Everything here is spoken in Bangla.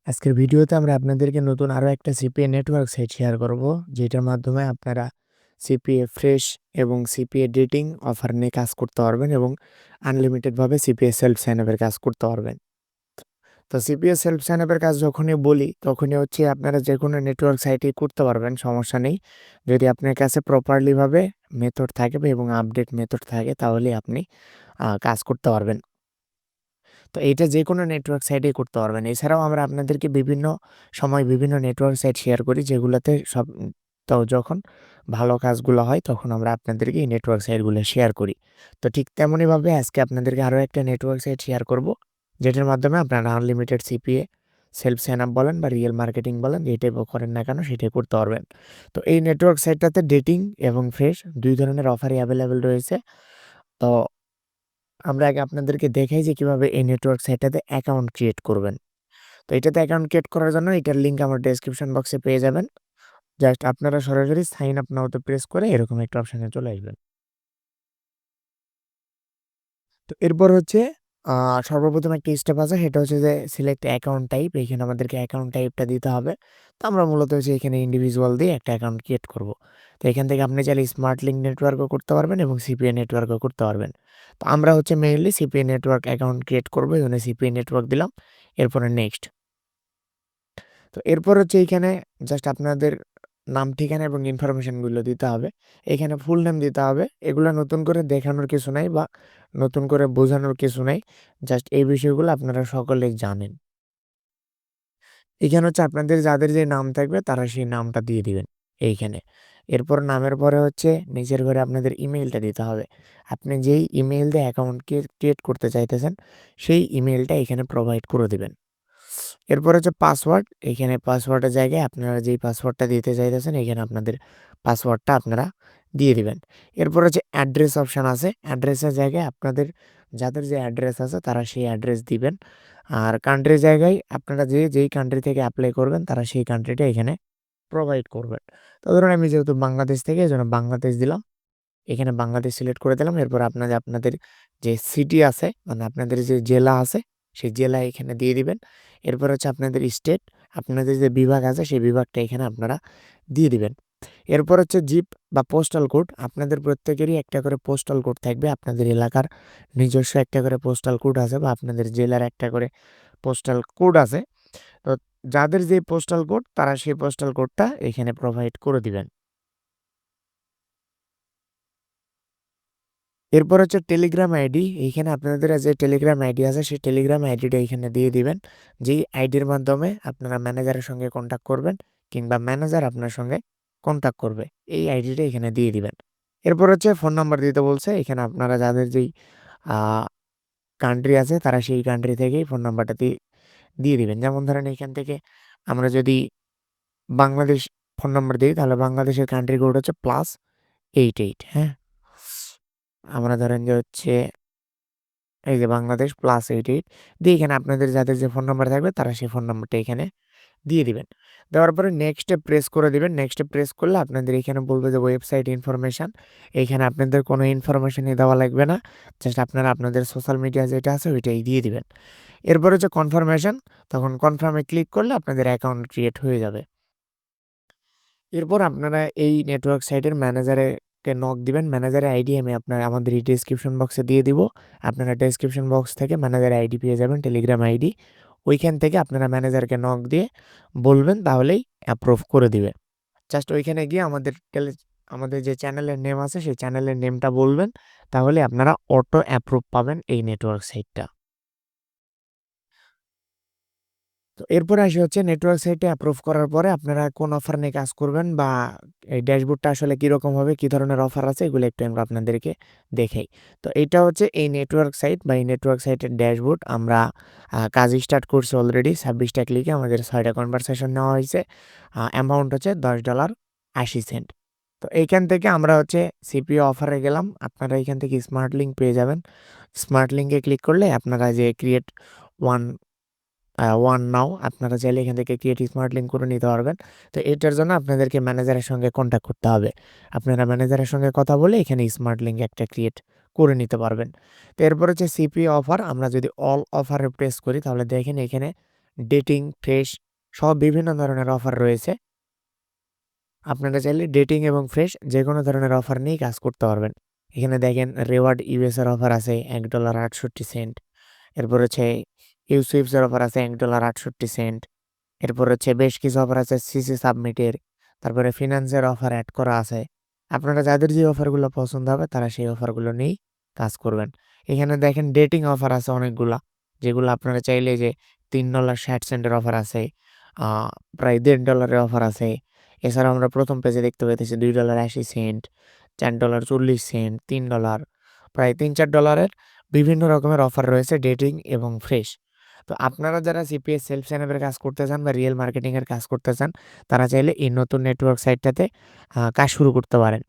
আজকের ভিডিওতে আমরা আপনাদেরকে নতুন আরো একটা সিপিএ নেটওয়ার্ক সাইট শেয়ার করব, যেটার মাধ্যমে আপনারা সিপিএ ফ্রেশ এবং সিপিএ ডেটিং অফার নিয়ে কাজ করতে পারবেন এবং আনলিমিটেড ভাবে সিপিএ সেলফ সাইন আপের কাজ করতে পারবেন। তো সিপিএ সেলফ সাইন আপের কাজ যখনই বলি তখনই হচ্ছে আপনারা যে কোনো নেটওয়ার্ক সাইটে করতে পারবেন, সমস্যা নেই। যদি আপনার কাছে প্রপারলি ভাবে মেথড থাকে এবং আপডেট মেথড থাকে তাহলে আপনি কাজ করতে পারবেন। তো এইটা যেকোনো নেটওয়ার্ক সাইটেই করতে পারবেন। এছাড়াও আমরা আপনাদেরকে বিভিন্ন সময় বিভিন্ন নেটওয়ার্ক সাইট শেয়ার করি, যেগুলাতে তো যখন ভালো কাজগুলো হয় তখন আমরা আপনাদেরকে এই নেটওয়ার্ক সাইটগুলো শেয়ার করি। তো ঠিক তেমনইভাবে আজকে আপনাদেরকে আরো একটা নেটওয়ার্ক সাইট শেয়ার করব, যেটার মাধ্যমে আপনারা unlimited CPA, self sign up বলেন বা রিয়েল মার্কেটিং বলেন, যেটাই করেন না কেন সেটাই করতে পারবেন। তো এই নেটওয়ার্ক সাইটটাতে ডেটিং এবং ফ্রেশ ২ ধরনের অফারই এভেইলেবল রয়েছে। তো আমরা আগে আপনাদেরকে দেখাই যে কিভাবে এই নেটওয়ার্ক সাইটটাতে অ্যাকাউন্ট ক্রিয়েট করবেন। তো এটাতে অ্যাকাউন্ট ক্রিয়েট করার জন্য এটার লিঙ্ক আমার ডেসক্রিপশন বক্সে পেয়ে যাবেন। জাস্ট আপনারা সরাসরি সাইন আপ নাওতে প্রেস করে এরকম একটা অপশনে চলে আসবেন। তো এরপর হচ্ছে আ সর্বপ্রথম একটা স্টেপ আছে, সেটা হচ্ছে যে সিলেক্ট অ্যাকাউন্ট টাইপ। এখানে আমাদেরকে অ্যাকাউন্ট টাইপটা দিতে হবে। তো আমরা মূলত হচ্ছে এখানে ইন্ডিভিজুয়াল দিয়ে একটা অ্যাকাউন্ট ক্রিয়েট করব। তো এখান থেকে আপনি চাইলে স্মার্ট লিঙ্ক নেটওয়ার্কও করতে পারবেন এবং সিপিএ নেটওয়ার্কও করতে পারবেন। তো আমরা হচ্ছে mainly CPA network account create করব। এজন্য সিপিএ নেটওয়ার্ক দিলাম। এরপরে নেক্সট। তো এরপর হচ্ছে এইখানে জাস্ট আপনাদের নাম, ঠিকানা এবং ইনফরমেশনগুলো দিতে হবে। এখানে ফুল নেম দিতে হবে। এগুলা নতুন করে দেখানোর কিছু নাই বা নতুন করে বোঝানোর কিছু নাই। জাস্ট এই বিষয়গুলো আপনারা সকলেই জানেন। এখানে হচ্ছে আপনাদের যাদের যে নাম থাকবে তারা সেই নামটা দিয়ে দিবেন এইখানে। এরপর নামের পরে হচ্ছে নিচের ঘরে আপনাদের ইমেইলটা দিতে হবে। আপনি যেই ইমেইল দিয়ে অ্যাকাউন্ট ক্রিয়েট করতে চাইতেছেন, সেই ইমেইলটা এখানে প্রোভাইড করে দিবেন। এরপর হচ্ছে পাসওয়ার্ড। এখানে পাসওয়ার্ডের জায়গায় আপনারা যেই পাসওয়ার্ডটা দিতে চাইতেছেন, এখানে আপনাদের পাসওয়ার্ডটা আপনারা দিয়ে দিবেন। এরপর হচ্ছে অ্যাড্রেস অপশন আছে। অ্যাড্রেসের জায়গায় আপনাদের যাদের যে অ্যাড্রেস আছে তারা সেই অ্যাড্রেস দিবেন। আর কান্ট্রির জায়গায় আপনারা যেই কান্ট্রি থেকে এপ্লাই করবেন তারা সেই কান্ট্রিটা এখানে প্রোভাইড করবেন। তো ধরুন আমি যেহেতু বাংলাদেশ থেকে, এজন্য বাংলাদেশ দিলাম। এখানে বাংলাদেশ সিলেক্ট করে দিলাম। এরপর আপনাদের যে সিটি আছে, মানে আপনাদের যে জেলা আছে, সেই জেলা এখানে দিয়ে দিবেন। এরপর হচ্ছে আপনাদের স্টেট, আপনাদের যে বিভাগ আছে সেই বিভাগটা এখানে আপনারা দিয়ে দিবেন। এরপর হচ্ছে জিপ বা পোস্টাল কোড। আপনাদের প্রত্যেকেরই একটা করে পোস্টাল কোড থাকবে। আপনাদের এলাকার নিজস্ব একটা করে পোস্টাল কোড আছে বা আপনাদের জেলার একটা করে পোস্টাল কোড আছে। তো যাদের যে পোস্টাল কোড তারা সেই পোস্টাল কোডটা এখানে প্রোভাইড করে দিবেন। এরপর হচ্ছে টেলিগ্রাম আইডি। এইখানে আপনাদের যে টেলিগ্রাম আইডি আছে সেই টেলিগ্রাম আইডিটা এখানে দিয়ে দিবেন। যেই আইডির মাধ্যমে আপনারা ম্যানেজারের সঙ্গে কন্ট্যাক্ট করবেন কিংবা ম্যানেজার আপনার সঙ্গে কন্ট্যাক্ট করবে। এই আইডিটা এখানে দিয়ে দিবেন। এরপর হচ্ছে ফোন নাম্বার দিতে বলছে। এখানে আপনারা যাদের যেই আ কান্ট্রি আছে তারা সেই কান্ট্রি থেকেই ফোন নাম্বারটা দিয়ে দিবেন। যেমন ধরেন এখান থেকে আমরা যদি বাংলাদেশ ফোন নাম্বার দেই তাহলে বাংলাদেশের কান্ট্রি কোড হচ্ছে +88, হ্যাঁ? আমরা ধরেন যে হচ্ছে এই যে বাংলাদেশ +88 দিয়ে এখানে আপনাদের যাদের যে ফোন নাম্বার থাকবে তারা সেই ফোন নাম্বারটা এখানে দিয়ে দিবেন। দেওয়ার পরে নেক্সট এ প্রেস করে দিবেন। নেক্সট এ প্রেস করলে আপনাদের এখানে বলবে যে ওয়েবসাইট ইনফরমেশন। এইখানে আপনাদের কোনো ইনফরমেশনই দেওয়া লাগবে না। জাস্ট আপনারা আপনাদের সোশ্যাল মিডিয়া যেটা আছে ওইটাই দিয়ে দিবেন। এরপর হচ্ছে কনফার্মেশন। তখন কনফার্ম এ ক্লিক করলে আপনাদের অ্যাকাউন্ট ক্রিয়েট হয়ে যাবে। এরপর আপনারা এই নেটওয়ার্ক সাইটের ম্যানেজারকে নক দিবেন। ম্যানেজারের আইডি আমি আমাদের এই ডেসক্রিপশন বক্সে দিয়ে দিব। আপনারা ডেসক্রিপশন বক্স থেকে ম্যানেজারের আইডি পেয়ে যাবেন, টেলিগ্রাম আইডি। ওইখান থেকে আপনারা ম্যানেজারকে নক দিয়ে বলবেন, তাহলেই অ্যাপ্রুভ করে দিবে। জাস্ট ওইখানে গিয়ে আমাদের যে চ্যানেলের নেম আছে সেই চ্যানেলের নেমটা বলবেন। তাহলে আপনারা অটো অ্যাপ্রুভ পাবেন এই নেটওয়ার্ক সাইটটা। তো এরপরে আসি হচ্ছে নেটওয়ার্ক সাইটে অ্যাপ্রুভ করার পরে আপনারা কোন অফার নিয়ে কাজ করবেন বা এই ড্যাশবোর্ডটা আসলে কিরকম হবে, কি ধরনের অফার আছে এগুলো একটু আমরা আপনাদেরকে দেখাই। তো এইটা হচ্ছে এই নেটওয়ার্ক সাইট বা এই নেটওয়ার্ক সাইটের ড্যাশবোর্ড। আমরা কাজ স্টার্ট করছি অলরেডি। ২৬ টা ক্লিকে আমাদের ৬ টা কনভারসেশন নেওয়া হয়েছে। অ্যামাউন্ট হচ্ছে $10.80। তো এইখান থেকে আমরা হচ্ছে সিপিও অফারে গেলাম। আপনারা এখান থেকে স্মার্ট লিঙ্ক পেয়ে যাবেন। স্মার্ট লিঙ্কে ক্লিক করলে আপনারা যে ক্রিয়েট ওয়ান ওয়ান নাও আপনারা চাইলে এখান থেকে ক্রিয়েট স্মার্ট লিঙ্ক করে নিতে পারবেন। তো এটার জন্য আপনাদেরকে ম্যানেজারের সঙ্গে কন্ট্যাক্ট করতে হবে। আপনারা ম্যানেজারের সঙ্গে কথা বলে এখানে স্মার্ট লিঙ্ক একটা ক্রিয়েট করে নিতে পারবেন। তো এরপর হচ্ছে সিপি অফার। আমরা যদি অল অফারে প্রেস করি তাহলে দেখেন এখানে ডেটিং, ফ্রেশ সব বিভিন্ন ধরনের অফার রয়েছে। আপনারা চাইলে ডেটিং এবং ফ্রেশ যেকোনো ধরনের অফার নিয়েই কাজ করতে পারবেন। এখানে দেখেন রিওয়ার্ড ইউএস এর অফার আছে $1.68। এরপর হচ্ছে ইউসুইপস এর অফার আছে $1.68। এরপর হচ্ছে বেশ কিছু অফার আছে সিসি সাবমিটের। তারপরে ফিন্যান্সের অফার এড করা আছে। আপনারা যাদের যে অফারগুলো পছন্দ হবে তারা সেই অফারগুলো নিয়েই কাজ করবেন। এখানে দেখেন ডেটিং অফার আছে অনেকগুলা। যেগুলো আপনারা চাইলে যে $3.60 এর অফার আছে, আ প্রায় $1.50 এর অফার আছে। এছাড়াও আমরা ১ম পেজে দেখতে পাইতেছি $2.80, $4.40, $3 প্রায় $৩-4 এর বিভিন্ন রকমের অফার রয়েছে ডেটিং এবং ফ্রেশ। তো আপনারা যারা সিপিএস সেলফ সাইন-আপ এর কাজ করতে চান বা রিয়েল মার্কেটিং এর কাজ করতে চান, তারা চাইলে এই নতুন নেটওয়ার্ক সাইটটাতে কাজ শুরু করতে পারেন।